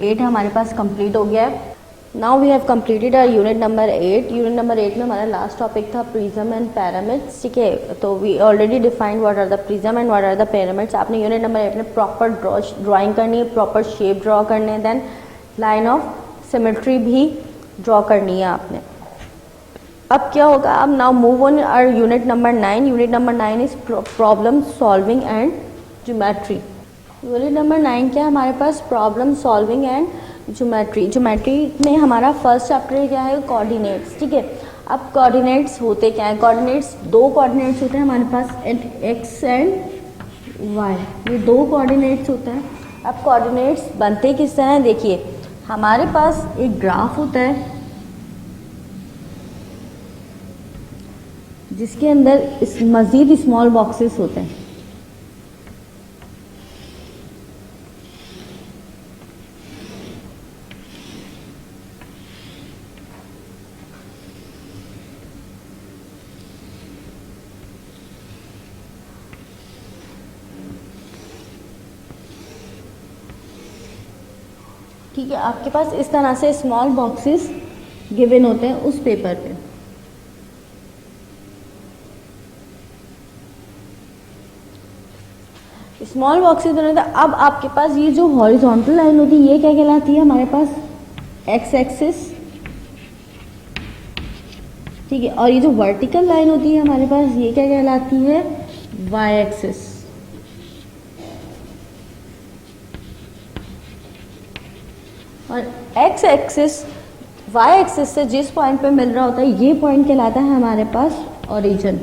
8 हमारे पास कंप्लीट हो गया है। Now we have completed our unit number 8. Unit number 8 में हमारा लास्ट टॉपिक था प्रिज्म एंड पिरामिड्स. ठीक है, तो we already defined what are the prism and what are the pyramids. आपने यूनिट नंबर 8 में प्रॉपर ड्राइंग करनी है, प्रॉपर शेप ड्रॉ करने हैं, देन लाइन ऑफ सिमेट्री भी ड्रॉ करनी है आपने. अब क्या होगा, अब now move on our unit number 9. Unit number 9 is problem solving and geometry. Unit number 9 क्या है हमारे पास, problem solving and geometry. Geometry में हमारा फर्स्ट चैप्टर क्या है, कोऑर्डिनेट्स. ठीक है, अब कोऑर्डिनेट्स होते क्या है, कोऑर्डिनेट्स दो कोऑर्डिनेट्स होते हैं हमारे पास, एक्स एंड वाई. ये दो कोऑर्डिनेट्स होते हैं. अब कोऑर्डिनेट्स बनते किस तरह है, देखिए हमारे पास एक ग्राफ होता है जिसके अंदर इस मजीद स्मॉल बॉक्सेस होते हैं. ठीक है, आपके पास इस तरह से स्मॉल बॉक्सेस गिवन होते हैं उस पेपर पे. स्मॉल बॉक्सेस बने होते हैं. अब आपके पास ये जो हॉरिजॉन्टल लाइन होती है ये क्या कहलाती है हमारे पास, एक्स एक्सिस. ठीक है, और ये जो वर्टिकल लाइन होती है हमारे पास ये क्या कहलाती है, वाई एक्सिस. और एक्स एक्सिस वाई एक्सिस से जिस पॉइंट पे मिल रहा होता है ये पॉइंट कहलाता है हमारे पास ओरिजिन.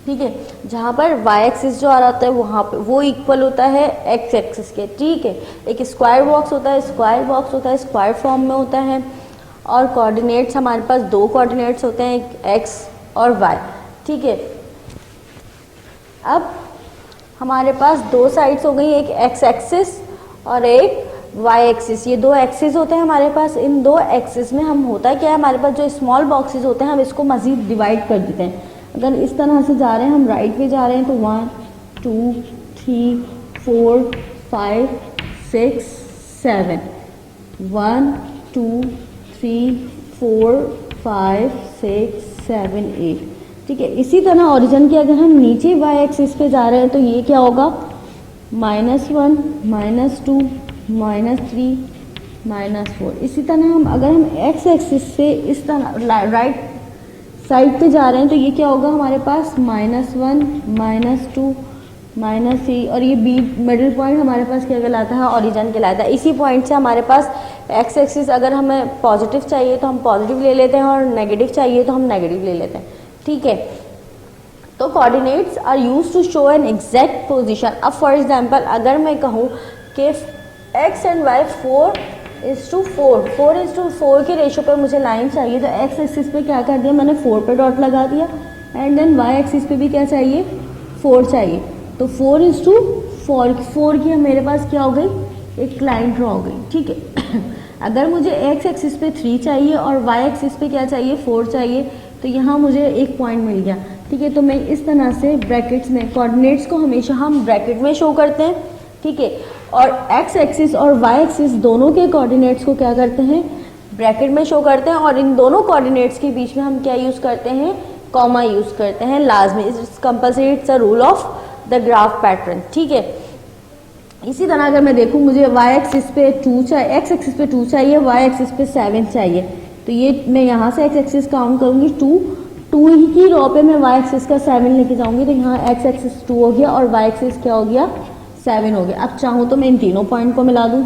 ठीक है, जहाँ पर वाई एक्सिस जो आ रहा होता है वहाँ पे वो इक्वल होता है एक्स एक्सिस के. ठीक है, एक स्क्वायर बॉक्स होता है, स्क्वायर बॉक्स होता है स्क्वायर फॉर्म में होता है. और कोऑर्डिनेट्स हमारे पास दो कोऑर्डिनेट्स होते हैं, एक एक्स और वाई. ठीक है, अब हमारे पास दो साइड्स हो गई, एक एक्स एक्सिस और एक वाई एक्सिस. ये दो एक्सिस होते हैं हमारे पास. इन दो एक्सिस में हम होता क्या है, हमारे पास जो स्मॉल बॉक्सेस होते हैं हम इसको मजीद डिवाइड कर देते हैं. अगर इस तरह से जा रहे हैं, हम राइट पे जा रहे हैं तो 1 2 3 4 5 6 7 1 2 3 4 5 6 7 8. ठीक है, इसी तरह ओरिजिन के अगर हम नीचे वाई एक्सिस पे जा रहे हैं तो ये क्या होगा, -1 -2 -3 -4. इसी तरह हम अगर हम एक्स एक्सिस से इस तरह राइट साइड पे जा रहे हैं तो ये क्या होगा हमारे पास, -1 -2 -3. और ये बी मिडिल पॉइंट हमारे पास क्या कहलाता है, ओरिजिन कहलाता है. इसी पॉइंट से हमारे पास एक्स एक्सिस अगर हमें पॉजिटिव चाहिए तो हम पॉजिटिव ले लेते हैं और नेगेटिव चाहिए तो हम नेगेटिव ले लेते हैं. ठीक है, तो coordinates are used to show an exact position. अब फॉर एग्जांपल अगर मैं कहूँ कि एक्स एंड वाई 4:4 4:4 के रेशो पर मुझे लाइन चाहिए तो एक्स एक्सिस पे क्या कर दिया मैंने, 4 पे डॉट लगा दिया. एंड देन वाई एक्सिस पे भी क्या चाहिए, 4 चाहिए. तो 4:4 की मेरे पास क्या हो गई, एक लाइन ड्रॉ हो गई. ठीक है, अगर मुझे एक्स एक्सिस पे 3 चाहिए और वाई एक्सिस पे क्या चाहिए, 4 चाहिए, तो यहाँ मुझे एक पॉइंट मिल गया. ठीक है, तो मैं इस तरह से ब्रैकेट्स में कोऑर्डिनेट्स को हमेशा हम ब्रैकेट में शो करते हैं. ठीक है, और एक्स एक्सिस और वाई एक्सिस दोनों के कोऑर्डिनेट्स को क्या करते हैं, ब्रैकेट में शो करते हैं. और इन दोनों कोऑर्डिनेट्स के बीच में हम क्या यूज़ करते हैं, कॉमा यूज़ करते हैं लाजमी. It's compulsory, it's a rule of the graph pattern. ठीक है, इसी तरह अगर मैं देखूँ मुझे वाई एक्सिस पे 2 चाहिए, एक्स एक्सिस पे 2 चाहिए, वाई एक्सिस पे 7 चाहिए, तो ये मैं यहाँ से एक्स एक्सिस काउंट करूँगी 2 ही की रो पे मैं वाई एक्सिस का 7 लेके जाऊँगी. तो यहाँ एक्स एक्सिस 2 हो गया और वाई एक्सिस क्या हो गया, 7 हो गया. अब चाहूँ तो मैं इन तीनों पॉइंट को मिला दूँ,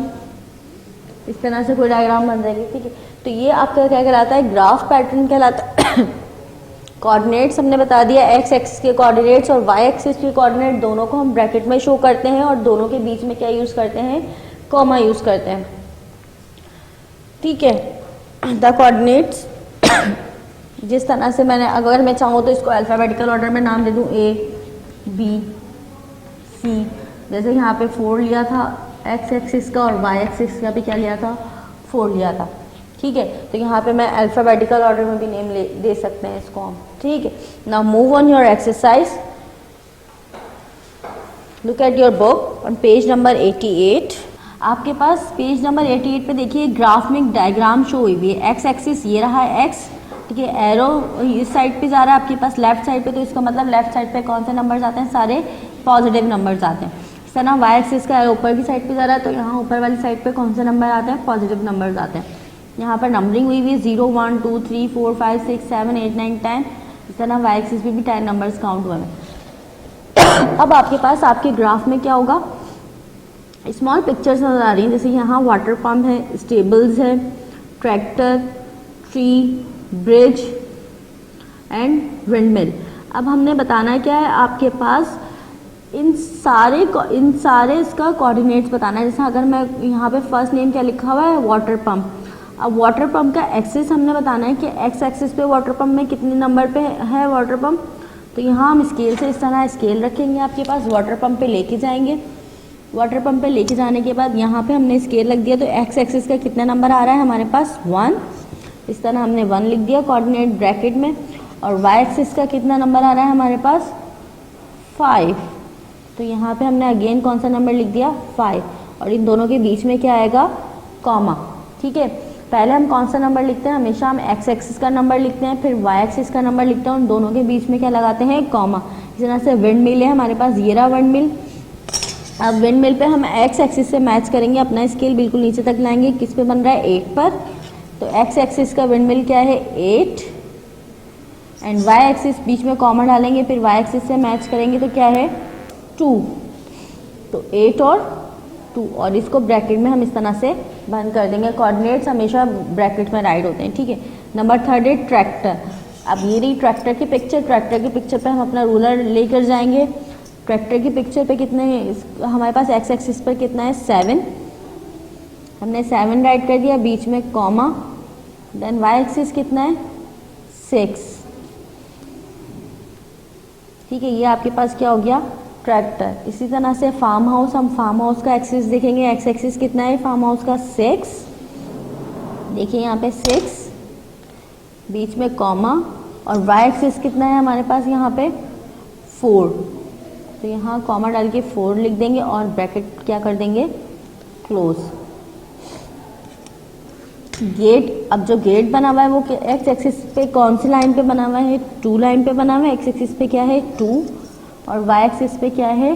इस तरह से कोई डायग्राम बन जाएगी. ठीक है, तो ये आपका क्या कहलाता है, ग्राफ पैटर्न कहलाता है. कोऑर्डिनेट्स हमने बता दिया, एक्स एक्सिस के कोऑर्डिनेट्स और वाई एक्सिस के कोऑर्डिनेट दोनों को हम ब्रैकेट में शो करते हैं और दोनों के बीच में क्या यूज़ करते हैं, कॉमा यूज़ करते हैं. ठीक है, द कोऑर्डिनेट्स जिस तरह से मैंने, अगर मैं चाहूँ तो इसको अल्फ़ाबेटिकल ऑर्डर में नाम दे दूँ, A B C. जैसे यहाँ पे 4 लिया था एक्स एक्सिस का और वाई एक्सिस का भी क्या लिया था, 4 लिया था. ठीक है, तो यहाँ पे मैं अल्फ़ाबेटिकल ऑर्डर में भी नेम दे सकते हैं इसको हम. ठीक है, now move on your exercise. Look at your book on page number 88. आपके पास पेज नंबर 88 पे देखिए ग्राफ में डायग्राम शो हुई है। एक्स एक्सिस ये रहा है एक्स, ठीक है, एरो इस साइड पे जा रहा है आपके पास लेफ्ट साइड पे, तो इसका मतलब लेफ्ट साइड पे कौन से नंबर्स आते हैं, सारे पॉजिटिव नंबर्स आते हैं। इस तरह वाई एक्सिस का एरो ऊपर की साइड पे जा रहा है, तो यहाँ ऊपर वाली साइड पे कौन से नंबर आते हैं, पॉजिटिव नंबर्स आते हैं। यहाँ पर नंबरिंग हुई है 0 1 2 3 4 5 6 7 8 9 10। इस तरह वाई एक्सिस पे भी 10 नंबर्स काउंट हुए हैं। अब आपके पास आपके ग्राफ में क्या होगा, स्मॉल पिक्चर्स नजर आ रही हैं, जैसे यहाँ वाटर पम्प है, स्टेबल्स है, tractor, tree, bridge and windmill. अब हमने बताना है क्या है, आपके पास इन सारे इसका कोऑर्डिनेट्स बताना है। जैसे अगर मैं यहाँ पे फर्स्ट नेम क्या लिखा हुआ है, वाटर पंप। अब वाटर पंप का एक्सिस हमने बताना है कि एक्स एक्सिस पे वाटर पंप में कितने नंबर पे है वाटर पंप, तो यहाँ हम स्केल से इस तरह स्केल रखेंगे, आपके पास वाटर पंप पे लेके जाएंगे। वाटर पंप पे लेके जाने के बाद यहाँ पे हमने स्केल रख दिया, तो एक्स एक्सिस का कितना नंबर आ रहा है हमारे पास 1। इस तरह हमने 1 लिख दिया कोऑर्डिनेट ब्रैकेट में। और वाई एक्सिस का कितना नंबर आ रहा है हमारे पास 5, तो यहाँ पे हमने अगेन कौन सा नंबर लिख दिया 5। और इन दोनों के बीच में क्या आएगा, कॉमा, ठीक है। पहले हम कौन सा नंबर लिखते हैं, हमेशा हम एक्स एक्सिस का नंबर लिखते हैं, फिर वाई एक्सिस का नंबर लिखते हैं, उन दोनों के बीच में क्या लगाते हैं, कॉमा। इस तरह से विंड मिल है हमारे पास, ये रहा विंड मिल। अब विंड मिल पे हम एक्स एक्सिस से मैच करेंगे, अपना स्केल बिल्कुल नीचे तक लाएंगे, किस पे बन रहा है 8 पर, तो एक्स एक्सिस का विंड मिल क्या है 8 एंड वाई एक्सिस बीच में कॉमा डालेंगे, फिर वाई एक्सिस से मैच करेंगे तो क्या है 2, तो 8 और 2, और इसको ब्रैकेट में हम इस तरह से बंद कर देंगे। कोऑर्डिनेट्स हमेशा ब्रैकेट में राइट होते हैं, ठीक है। नंबर 3 है ट्रैक्टर। अब ये रही ट्रैक्टर की पिक्चर, ट्रैक्टर की पिक्चर पे हम अपना रूलर लेकर जाएंगे। ट्रैक्टर की पिक्चर पे कितने हमारे पास एक्स एक्सिस पर कितना है 7, हमने 7 राइट कर दिया, बीच में कॉमा, देन वाई एक्सिस कितना है 6, ठीक है। ये आपके पास क्या हो गया ट्रैक्टर। इसी तरह से फार्म हाउस, हम फार्म हाउस का एक्सिस देखेंगे, एक्स एक्सिस कितना है फार्म हाउस का 6, देखिए यहाँ पे 6, बीच में कॉमा, और वाई एक्सिस कितना है हमारे पास यहाँ पे 4, तो यहाँ कॉमा डाल के 4 लिख देंगे और ब्रैकेट क्या कर देंगे क्लोज। गेट, अब जो गेट बना हुआ है वो एक्स एक्सिस पे कौन सी लाइन पे बना हुआ है, 2 लाइन पे बना हुआ है। एक्स एक्सिस पे क्या है 2 और वाई एक्सिस पे क्या है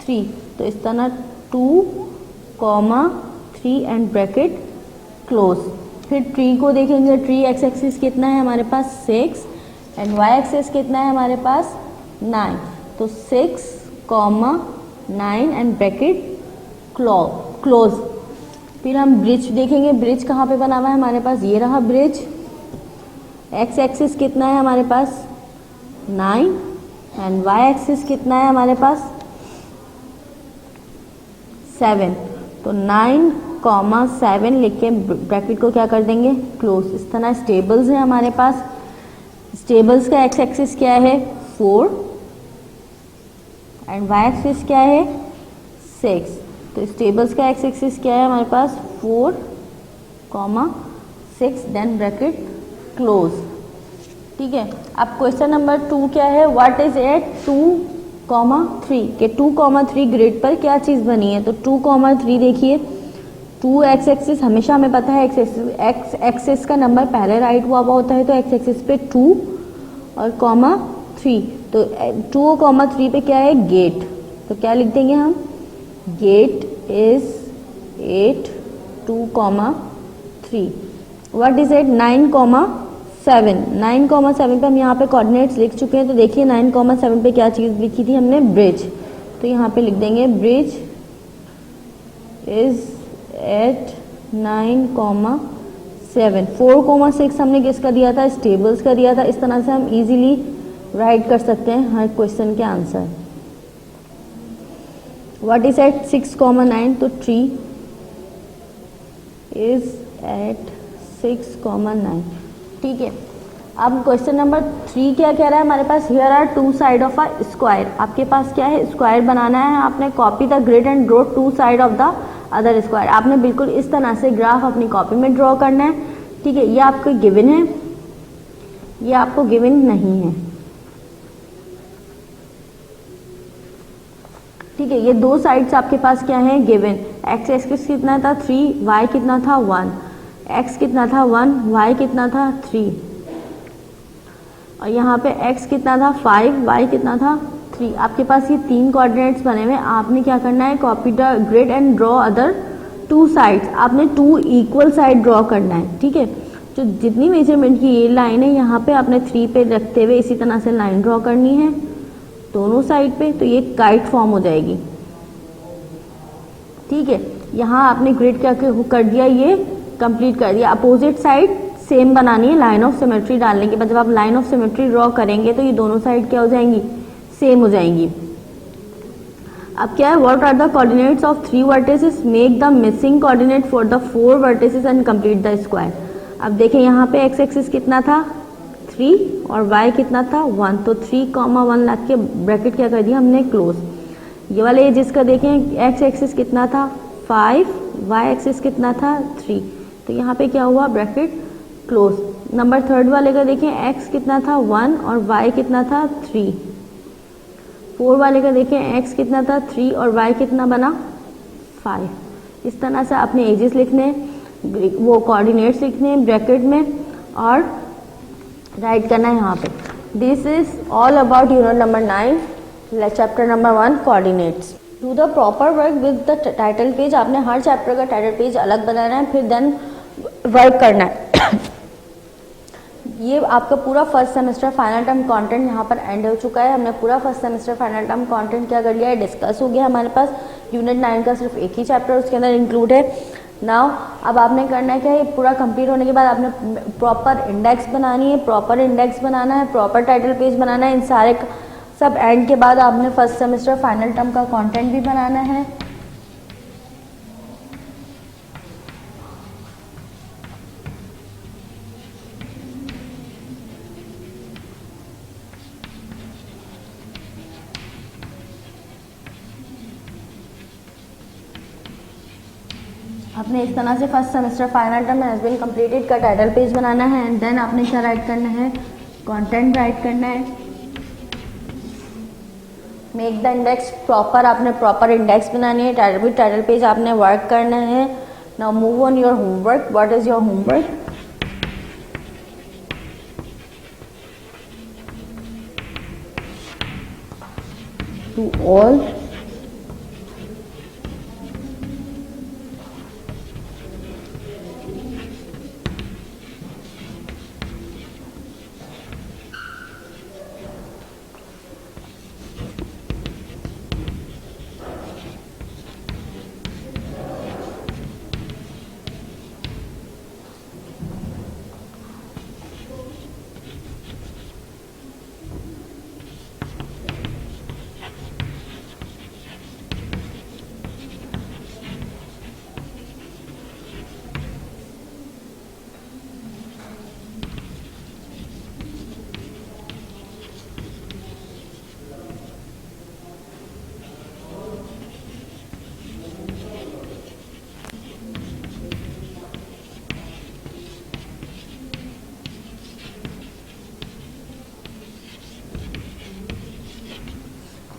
3, तो इस तरह 2, 3 एंड ब्रैकेट क्लोज। फिर ट्री को देखेंगे, ट्री एक्स एक्सिस कितना है हमारे पास 6 एंड वाई एक्सिस कितना है हमारे पास 9, तो 6, 9 एंड ब्रैकेट क्लोज। फिर हम ब्रिज देखेंगे, ब्रिज कहाँ पे बना हुआ है हमारे पास, ये रहा ब्रिज। एक्स एक्सिस कितना है हमारे पास 9 एंड वाई एक्सिस कितना है हमारे पास 7, तो 9, 7 लिख के ब्रैकेट को क्या कर देंगे क्लोज। इस तरह स्टेबल्स है हमारे पास, स्टेबल्स का एक्स एक्सिस क्या है 4 एंड वाई एक्सिस क्या है 6, तो स्टेबल्स का एक्स एक्सिस क्या है हमारे पास 4, 6 देन ब्रैकेट क्लोज, ठीक है। अब क्वेश्चन नंबर 2 क्या है, व्हाट इज एट 2, 3 के 2, 3 ग्रिड पर क्या चीज़ बनी है, तो 2, 3 देखिए 2 एक्स एक्सिस, हमेशा हमें पता है एक्स एक्सिस का नंबर पहले राइट हुआ होता है, तो एक्स एक्सिस पे 2 और 3, तो 2, 3 पे क्या है गेट, तो क्या लिख देंगे हम get is 8, 2, 3। What is at 9, 7, 9, 7 पे हम यहाँ पे कोऑर्डिनेट्स लिख चुके हैं, तो देखिए 9, 7 पे क्या चीज़ लिखी थी हमने ब्रिज, तो यहाँ पे लिख देंगे ब्रिज इज एट 9, 7। 4, 6 हमने किसका दिया था स्टेबल्स का दिया था। इस तरह से हम इजीली राइट कर सकते हैं हर क्वेश्चन के आंसर। व्हाट इज एट 6, 9, तो ट्री इज एट 6, 9, ठीक है। अब क्वेश्चन नंबर 3 क्या कह रहा है हमारे पास, here are 2 side of a square. आपके पास क्या है स्क्वायर बनाना है, आपने copy the grid and draw 2 side of the other square. आपने बिल्कुल इस तरह से ग्राफ अपनी कॉपी में ड्रॉ करना है, ठीक है। ये आपको गिवन है, ये आपको गिवन नहीं है, ठीक है। ये 2 साइड्स आपके पास क्या है गिवन, एक्स एक्सिस कितना था 3, वाई कितना था 1, एक्स कितना था 1, वाई कितना था 3, और यहाँ पे एक्स कितना था 5, वाई कितना था 3। आपके पास ये 3 कोऑर्डिनेट्स बने हुए, आपने क्या करना है, copy the grid and draw other 2 sides. आपने 2 इक्वल साइड ड्रॉ करना है, ठीक है। जो जितनी मेजरमेंट की ये लाइन है यहाँ पे आपने 3 पे रखते हुए इसी तरह से लाइन ड्रॉ करनी है दोनों साइड पे, तो ये काइट फॉर्म हो जाएगी, ठीक है। यहाँ आपने ग्रिड क्या कर दिया, ये कंप्लीट कर दिया। अपोजिट साइड सेम बनानी है, लाइन ऑफ सिमेट्री डालने के बाद जब आप लाइन ऑफ सिमेट्री ड्रॉ करेंगे तो ये दोनों साइड क्या हो जाएंगी, सेम हो जाएंगी। अब क्या है, what are the coordinates of 3 vertices, make the missing coordinate for the 4 vertices and complete the square. अब देखें यहाँ पे एक्स एक्सिस कितना था 3 और वाई कितना था 1, तो 3,1 लग के ब्रैकेट क्या कर दिया हमने क्लोज। ये वाले एजेस का देखें, एक्स एक्सिस कितना था 5, वाई एक्सिस कितना था 3, तो यहाँ पे क्या हुआ, ब्रैकेट क्लोज। नंबर 3 वाले का देखें, एक्स कितना था 1 और वाई कितना था 3। 4 वाले का देखें, एक्स कितना था 3 और वाई कितना बना 5। इस तरह से आपने एजेस लिखने, वो कोऑर्डिनेट्स लिखने हैं ब्रैकेट में और राइट करना है यहाँ पे। This is all about unit number 9 chapter number 1 coordinates. Do the proper work with the title page. आपने हर चैप्टर का टाइटल पेज अलग बनाना है, फिर देन वर्क करना है। ये आपका पूरा first semester final term content यहाँ पर एंड हो चुका है। हमने पूरा first semester final term content क्या कर लिया है, डिस्कस हो गया। हमारे पास यूनिट 9 का सिर्फ एक ही चैप्टर उसके अंदर इंक्लूड है। नाउ अब आपने करना है क्या, ये पूरा कंप्लीट होने के बाद आपने प्रॉपर इंडेक्स बनानी है, प्रॉपर इंडेक्स बनाना है, प्रॉपर टाइटल पेज बनाना है। इन सारे सब एंड के बाद आपने फर्स्ट सेमेस्टर फाइनल टर्म का कंटेंट भी बनाना है। आपने इस तरह से first semester final term has been completed का टाइटल पेज बनाना है एंड देन आपने क्या राइट करना है, कंटेंट राइट करना है। मेक द इंडेक्स प्रॉपर, आपने प्रॉपर इंडेक्स बनानी है। टाइटल पेज आपने वर्क करना है। Now move on your homework. What is your homework? To all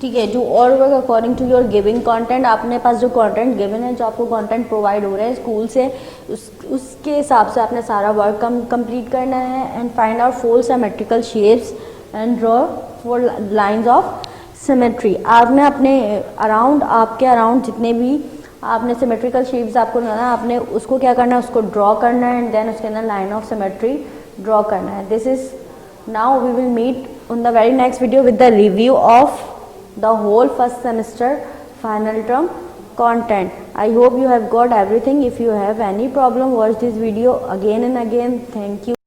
ठीक है। Do all work according to your giving content. आपने पास जो कंटेंट गिवन है, जो आपको कंटेंट प्रोवाइड हो रहे हैं स्कूल से, उसके हिसाब से आपने सारा वर्क कंप्लीट करना है। And find out 4 symmetrical shapes and draw 4 lines of symmetry. आपने अपने अराउंड, आपके अराउंड जितने भी आपने सिमेट्रिकल शेप्स आपको ना, आपने उसको क्या करना है, उसको ड्रॉ करना है एंड देन उसके अंदर लाइन ऑफ सिमेट्री ड्रॉ करना है। This is now we will meet on the very next video with the review of the whole first semester final term content. I hope you have got everything. If you have any problem, watch this video again and again. Thank you.